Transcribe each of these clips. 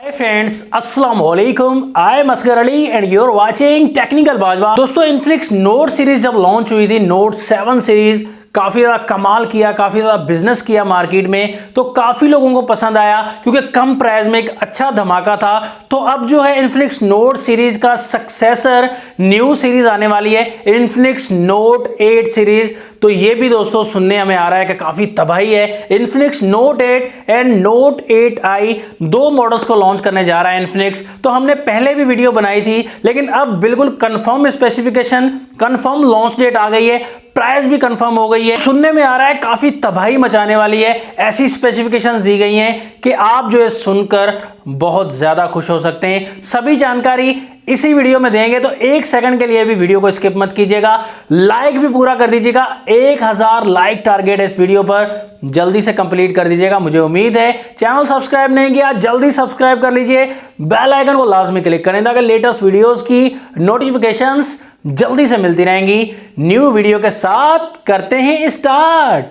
हाय friends, अस्सलाम वालेकुम। I am Asgar Ali and you are watching technical Bajwa. दोस्तों, इन्फिनिक्स नोट सीरीज जब लॉन्च हुई थी, नोट 7 सीरीज काफी ज्यादा कमाल किया, काफी ज्यादा बिजनेस किया मार्केट में, तो काफी लोगों को पसंद आया क्योंकि कम प्राइस में एक अच्छा धमाका था। तो अब जो है इन्फिनिक्स नोट सीरीज का सक्सेसर न्यू सीरीज आने वाली है, इन्फिनिक्स नोट 8 सीरीज। तो ये भी दोस्तों सुनने हमें आ रहा है कि काफी तबाही है। Infinix note 8 and note 8i दो मॉडल्स को लॉन्च करने जा रहा है इन्फिनिक्स। तो हमने पहले भी वीडियो बनाई थी, लेकिन अब बिल्कुल confirm specification, confirm launch date आ गई है, प्राइस भी कंफर्म हो गई है। सुनने में आ रहा है काफी तबाही मचाने वाली है। ऐसी स्पेसिफिकेशंस दी गई हैं कि आप जो है सुनकर बहुत ज्यादा खुश हो सकते हैं। सभी जानकारी इसी वीडियो में देंगे, तो एक सेकंड के लिए भी वीडियो को स्किप मत कीजिएगा। लाइक भी पूरा कर दीजिएगा। 1000 लाइक टारगेट है इस वीडियो पर, जल्दी से कंप्लीट कर दीजिएगा। मुझे उम्मीद है चैनल सब्सक्राइब नहीं किया, जल्दी सब्सक्राइब कर लीजिए। बेल आइकन को लाजमी क्लिक करें ताकि लेटेस्ट वीडियोस की नोटिफिकेशंस जल्दी से मिलती रहेंगी। न्यू वीडियो के साथ करते हैं स्टार्ट।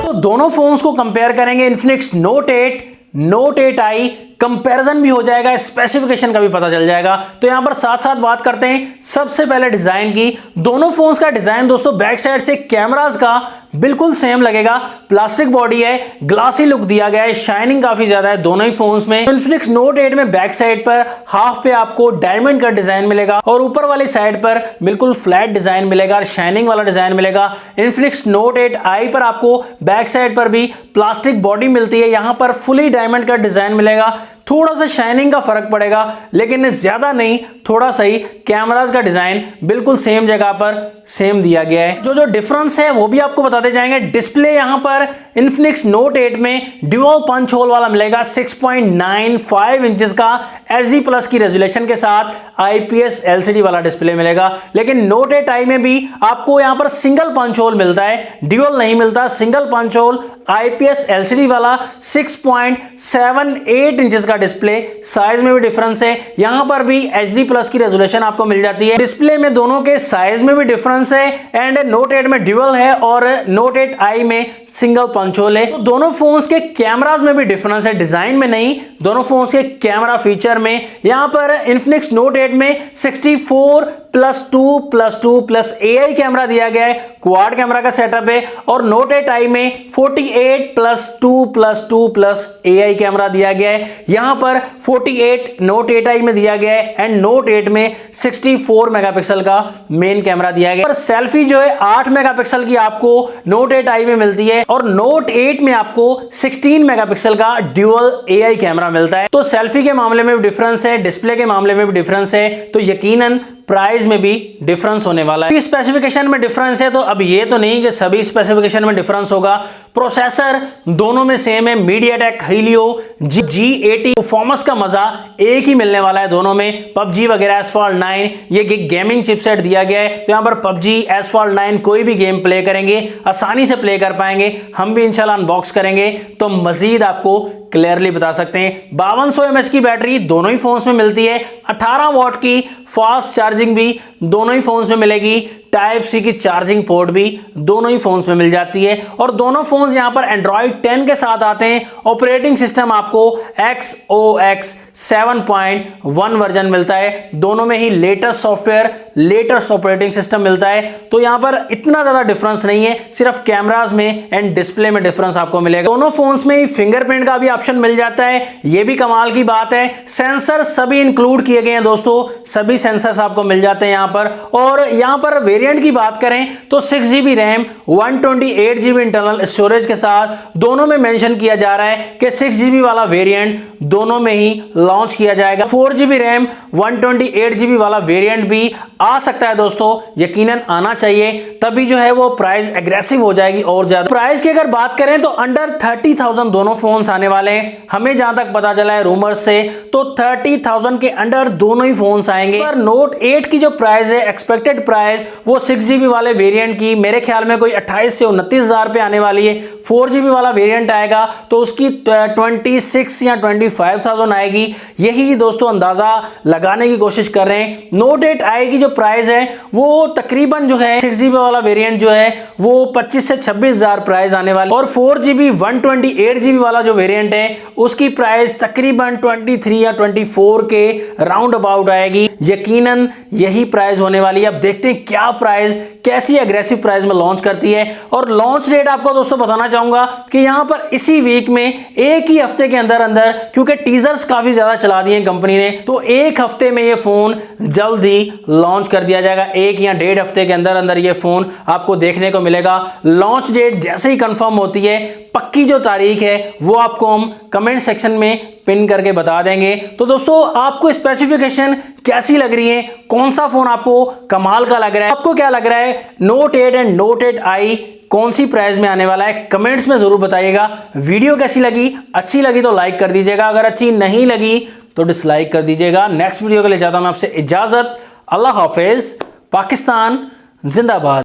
तो दोनों फोन्स को कंपेयर करेंगे, Infinix note 8, note 8i, comparison भी हो जाएगा, स्पेसिफिकेशन का भी पता चल जाएगा। तो यहां पर साथ साथ बात करते हैं सबसे पहले डिजाइन की। दोनों फोन्स का डिजाइन दोस्तों बैक साइड से कैमरास का बिल्कुल सेम लगेगा। प्लास्टिक बॉडी है, ग्लासी लुक दिया गया है, शाइनिंग काफी ज्यादा है दोनों ही फोन्स में। इन्फिनिक्स नोट 8 में बैक साइड पर हाफ पे आपको डायमंड का डिजाइन मिलेगा और ऊपर वाली साइड पर बिल्कुल फ्लैट डिजाइन मिलेगा, शाइनिंग वाला डिजाइन मिलेगा। इन्फिनिक्स नोट 8i पर आपको बैक साइड पर भी प्लास्टिक बॉडी मिलती है, यहां पर फुली डायमंड का डिजाइन मिलेगा। थोड़ा सा शाइनिंग का फर्क पड़ेगा, लेकिन ज्यादा नहीं, थोड़ा सा ही। कैमरास का डिजाइन बिल्कुल सेम जगह पर सेम दिया गया है। जो जो डिफरेंस है वो भी आपको बताते जाएंगे। डिस्प्ले यहां पर इन्फिनिक्स नोट 8 में ड्यूअल पंच होल वाला मिलेगा, 6.95 इंचेस का HD प्लस की रेजोल्यूशन के साथ IPS LCD वाला डिस्प्ले मिलेगा। लेकिन नोट 8i में भी आपको यहां पर सिंगल पंच होल मिलता है, ड्यूअल नहीं मिलता। Single punch hole IPS LCD वाला 6.78 इंचेस का डिस्प्ले। साइज में भी डिफरेंस है, यहां पर भी HD प्लस की रेजोल्यूशन आपको मिल जाती है। डिस्प्ले में दोनों के साइज में भी डिफरेंस है, एंड नोट 8 में ड्यूअल है और नोट 8i में सिंगल पंच होल है। तो दोनों फोन्स के कैमरास में भी डिफरेंस है, डिजाइन में नहीं, दोनों फोन्स के कैमरा फीचर में। यहां पर इन्फिनिक्स नोट 8 में 64+2+2+ AI कैमरा दिया गया है, क्वाड कैमरा का सेटअप है। और नोट 8i में 48+2+2+ AI कैमरा दिया गया है। यहां पर 48 नोट 8i में दिया गया है एंड नोट 8 में 64 मेगापिक्सल का मेन कैमरा दिया गया है। और सेल्फी जो है 8 मेगापिक्सल की आपको नोट 8i में मिलती है और नोट 8 में आपको 16 मेगापिक्सल का ड्यूअल AI कैमरा मिलता है। तो सेल्फी के मामले में भी डिफरेंस है, डिस्प्ले के मामले में भी डिफरेंस है, तो यकीनन प्राइस में भी डिफरेंस होने वाला है। स्पेसिफिकेशन में डिफरेंस है, तो अब ये तो नहीं कि सभी स्पेसिफिकेशन में डिफरेंस होगा। प्रोसेसर दोनों में सेम है, मीडियाटेक हीलियो G80। परफॉर्मेंस का मजा एक ही मिलने वाला है दोनों में। पबजी वगैरह एसफॉल्ट 9 ये गेमिंग चिपसेट दिया गया है, तो यहां पर पबजी एसफॉल्ट 9 कोई भी गेम प्ले करेंगे आसानी से प्ले कर पाएंगे। हम भी इंशाल्लाह अनबॉक्स करेंगे तो मजीद आपको क्लियरली बता सकते हैं। 5200 mAh की बैटरी दोनों ही फोन्स में मिलती है। 18 वॉट की फास्ट चार्जिंग भी दोनों ही फोन्स में मिलेगी। टाइप सी की चार्जिंग पोर्ट भी दोनों ही फोन्स में मिल जाती है। और दोनों फोन्स यहां पर एंड्रॉइड 10 के साथ आते हैं। ऑपरेटिंग सिस्टम आपको XOX 7.1 वर्जन मिलता है। दोनों में ही latest software, latest operating system मिलता है। तो यहां पर इतना ज्यादा डिफरेंस नहीं है, सिर्फ कैमरास में एंड डिस्प्ले में डिफरेंस आपको मिलेगा। दोनों फोन्स में ही फिंगरप्रिंट का भी ऑप्शन मिल जाता है, यह भी कमाल की बात है। सेंसर सभी इंक्लूड किए गए हैं दोस्तों, सभी सेंसर्स आपको मिल जाते हैं यहां पर। और यहां पर वेरिएंट की बात करें तो 6GB RAM 128GB internal storage के साथ दोनों में मेंशन किया जा रहा है कि 6GB वाला वेरिएंट दोनों में ही लॉन्च किया जाएगा। 4GB रैम 128GB वाला वेरिएंट भी आ सकता है दोस्तों, यकीनन आना चाहिए, तभी जो है वो प्राइस एग्रेसिव हो जाएगी और ज्यादा। प्राइस की अगर बात करें तो अंडर 30,000 दोनों फोन्स आने वाले हैं। हमें जहां तक पता चला है रूमर्स से, तो 30,000 के अंडर दोनों ही फोन्स आएंगे। पर नोट 8 की जो प्राइस है, एक्सपेक्टेड प्राइस, वो 6GB वाले वेरिएंट की मेरे ख्याल में कोई 28 से 29,000 पे आने वाली है। 4GB वाला वेरिएंट आएगा तो उसकी 26 या 25,000 आएगी। यही दोस्तों अंदाजा लगाने की कोशिश कर रहे हैं। नोट 8i की जो प्राइस है वो तकरीबन जो है 6GB वाला वेरिएंट जो है वो 25 से 26,000 प्राइस आने वाला, और 4GB 128GB वाला जो वेरिएंट है उसकी प्राइस तकरीबन 23 या 24 के राउंड अबाउट आएगी। यकीनन यही प्राइस होने वाली है। अब देखते हैं क्या प्राइस, कैसी एग्रेसिव प्राइस में लॉन्च करती है। और लॉन्च डेट आपको दोस्तों बताना चाहूंगा कि यहां पर इसी वीक में एक ही हफ्ते के अंदर अंदर, क्योंकि टीजर्स काफी ज्यादा चला दिए कंपनी ने, तो एक हफ्ते में ये फोन जल्द ही लॉन्च कर दिया जाएगा। 1 या 1.5 हफ्ते के अंदर अंदर ये फोन आपको देखने को मिलेगा। लॉन्च डेट जैसे ही कंफर्म होती है, पक्की जो तारीख है वो आपको हम कमेंट सेक्शन में पिन करके बता देंगे। तो दोस्तों आपको स्पेसिफिकेशन कैसी लग रही है, कौन सा फोन आपको कमाल का लग रहा है, आपको क्या लग रहा है नोट 8 एंड नोट 8i कौन सी प्राइस में आने वाला है, कमेंट्स में जरूर बताइएगा। वीडियो कैसी लगी, अच्छी लगी तो लाइक कर दीजिएगा, अगर अच्छी नहीं लगी तो डिसलाइक कर दीजिएगा। नेक्स्ट वीडियो के लिए चाहता हूं मैं आपसे इजाजत। अल्लाह हाफिज। पाकिस्तान जिंदाबाद।